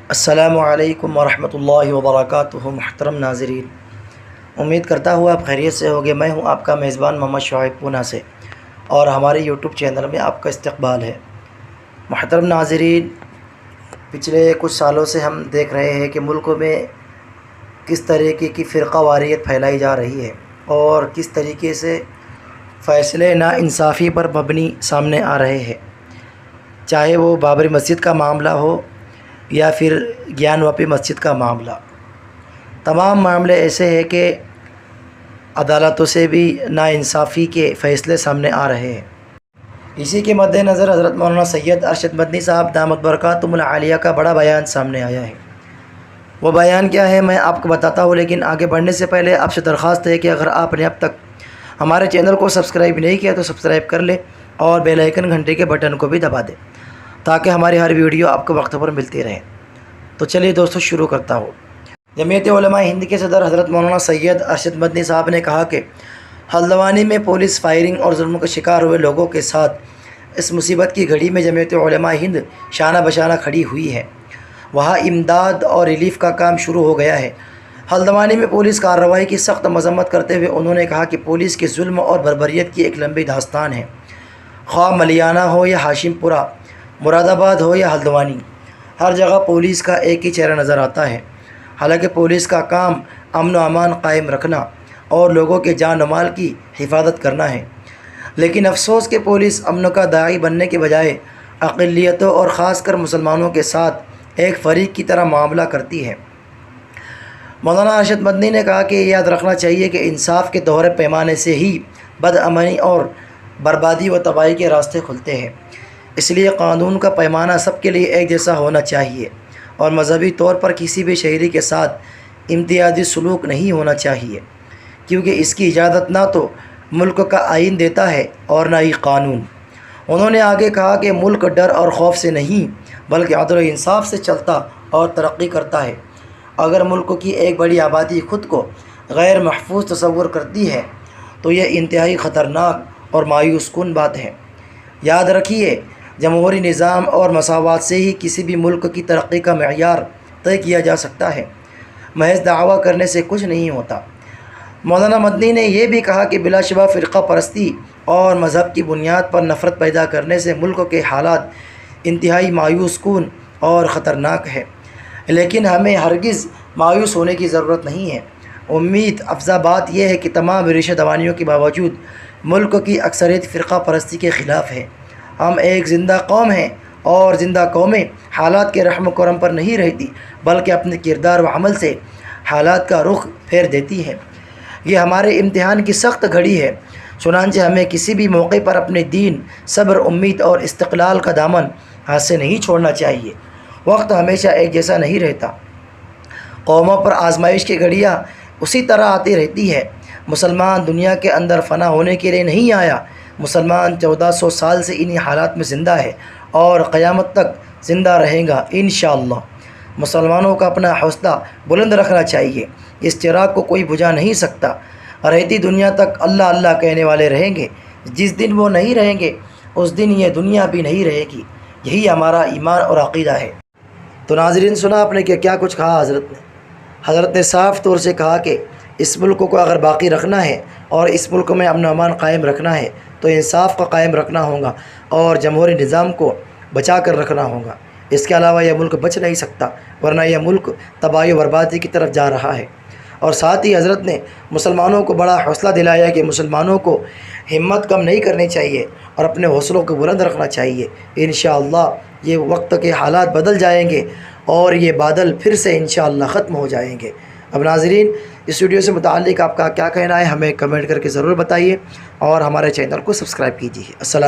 السلام علیکم ورحمۃ اللہ وبرکاتہ۔ محترم ناظرین، امید کرتا ہوں آپ خیریت سے ہوگے۔ میں ہوں آپ کا میزبان محمد شعیب پونہ سے، اور ہمارے یوٹیوب چینل میں آپ کا استقبال ہے۔ محترم ناظرین، پچھلے کچھ سالوں سے ہم دیکھ رہے ہیں کہ ملک میں کس طریقے کی فرقہ واریت پھیلائی جا رہی ہے، اور کس طریقے سے فیصلے ناانصافی پر مبنی سامنے آ رہے ہیں، چاہے وہ بابری مسجد کا معاملہ ہو یا پھر گیان واپی مسجد کا معاملہ۔ تمام معاملے ایسے ہیں کہ عدالتوں سے بھی ناانصافی کے فیصلے سامنے آ رہے ہیں۔ اسی کے مد نظر حضرت مولانا سید ارشد مدنی صاحب دامت برکاتہم العالیہ کا بڑا بیان سامنے آیا ہے۔ وہ بیان کیا ہے میں آپ کو بتاتا ہوں، لیکن آگے بڑھنے سے پہلے آپ سے درخواست ہے کہ اگر آپ نے اب تک ہمارے چینل کو سبسکرائب نہیں کیا تو سبسکرائب کر لیں، اور بیل آئیکن گھنٹے کے بٹن کو بھی دبا دیں تاکہ ہماری ہر ویڈیو آپ کو وقت پر ملتی رہے۔ تو چلیے دوستو شروع کرتا ہوں۔ جمعیت علماء ہند کے صدر حضرت مولانا سید ارشد مدنی صاحب نے کہا کہ ہلدوانی میں پولیس فائرنگ اور ظلم کا شکار ہوئے لوگوں کے ساتھ اس مصیبت کی گھڑی میں جمعیت علماء ہند شانہ بشانہ کھڑی ہوئی ہے۔ وہاں امداد اور ریلیف کا کام شروع ہو گیا ہے۔ ہلدوانی میں پولیس کارروائی کی سخت مذمت کرتے ہوئے انہوں نے کہا کہ پولیس کے ظلم اور بربریت کی ایک لمبی داستان ہے، خواہ ملیانہ ہو یا ہاشم پورہ، مراد آباد ہو یا ہلدوانی، ہر جگہ پولیس کا ایک ہی چہرہ نظر آتا ہے۔ حالانکہ پولیس کا کام امن و امان قائم رکھنا اور لوگوں کے جان و مال کی حفاظت کرنا ہے، لیکن افسوس کہ پولیس امن کا داعی بننے کے بجائے اقلیتوں اور خاص کر مسلمانوں کے ساتھ ایک فریق کی طرح معاملہ کرتی ہے۔ مولانا ارشد مدنی نے کہا کہ یاد رکھنا چاہیے کہ انصاف کے دوہرے پیمانے سے ہی بدامنی اور بربادی و تباہی کے راستے کھلتے ہیں۔ اس لیے قانون کا پیمانہ سب کے لیے ایک جیسا ہونا چاہیے، اور مذہبی طور پر کسی بھی شہری کے ساتھ امتیازی سلوک نہیں ہونا چاہیے، کیونکہ اس کی اجازت نہ تو ملک کا آئین دیتا ہے اور نہ ہی قانون۔ انہوں نے آگے کہا کہ ملک ڈر اور خوف سے نہیں بلکہ عدل و انصاف سے چلتا اور ترقی کرتا ہے۔ اگر ملک کی ایک بڑی آبادی خود کو غیر محفوظ تصور کرتی ہے تو یہ انتہائی خطرناک اور مایوس کن بات ہے۔ یاد رکھیے، جمہوری نظام اور مساوات سے ہی کسی بھی ملک کی ترقی کا معیار طے کیا جا سکتا ہے، محض دعویٰ کرنے سے کچھ نہیں ہوتا۔ مولانا مدنی نے یہ بھی کہا کہ بلا شبہ فرقہ پرستی اور مذہب کی بنیاد پر نفرت پیدا کرنے سے ملک کے حالات انتہائی مایوس کن اور خطرناک ہے، لیکن ہمیں ہرگز مایوس ہونے کی ضرورت نہیں ہے۔ امید افزا بات یہ ہے کہ تمام ریشہ دوانیوں کے باوجود ملک کی اکثریت فرقہ پرستی کے خلاف ہے۔ ہم ایک زندہ قوم ہیں، اور زندہ قومیں حالات کے رحم و کرم پر نہیں رہتی بلکہ اپنے کردار و عمل سے حالات کا رخ پھیر دیتی ہیں۔ یہ ہمارے امتحان کی سخت گھڑی ہے، چنانچہ ہمیں کسی بھی موقع پر اپنے دین، صبر، امید اور استقلال کا دامن ہاتھ سے نہیں چھوڑنا چاہیے۔ وقت ہمیشہ ایک جیسا نہیں رہتا، قوموں پر آزمائش کی گھڑیاں اسی طرح آتی رہتی ہے۔ مسلمان دنیا کے اندر فنا ہونے کے لیے نہیں آیا، مسلمان 1400 سال سے انہی حالات میں زندہ ہے اور قیامت تک زندہ رہیں گا انشاءاللہ۔ مسلمانوں کا اپنا حوصلہ بلند رکھنا چاہیے، اس چراغ کو کوئی بجھا نہیں سکتا۔ رہتی دنیا تک اللہ اللہ کہنے والے رہیں گے، جس دن وہ نہیں رہیں گے اس دن یہ دنیا بھی نہیں رہے گی۔ یہی ہمارا ایمان اور عقیدہ ہے۔ تو ناظرین، سنا آپ نے کہ کیا کچھ کہا حضرت نے صاف طور سے کہا کہ اس ملک کو اگر باقی رکھنا ہے اور اس ملک میں امن و امان قائم رکھنا ہے تو انصاف کا قائم رکھنا ہوگا اور جمہوری نظام کو بچا کر رکھنا ہوگا۔ اس کے علاوہ یہ ملک بچ نہیں سکتا، ورنہ یہ ملک تباہی و بربادی کی طرف جا رہا ہے۔ اور ساتھ ہی حضرت نے مسلمانوں کو بڑا حوصلہ دلایا کہ مسلمانوں کو ہمت کم نہیں کرنی چاہیے اور اپنے حوصلوں کو بلند رکھنا چاہیے۔ انشاءاللہ یہ وقت کے حالات بدل جائیں گے اور یہ بادل پھر سے انشاءاللہ ختم ہو جائیں گے۔ اب ناظرین، اس ویڈیو سے متعلق آپ کا کیا کہنا ہے ہمیں کمنٹ کر کے ضرور بتائیے، اور ہمارے چینل کو سبسکرائب کیجیے۔ السلام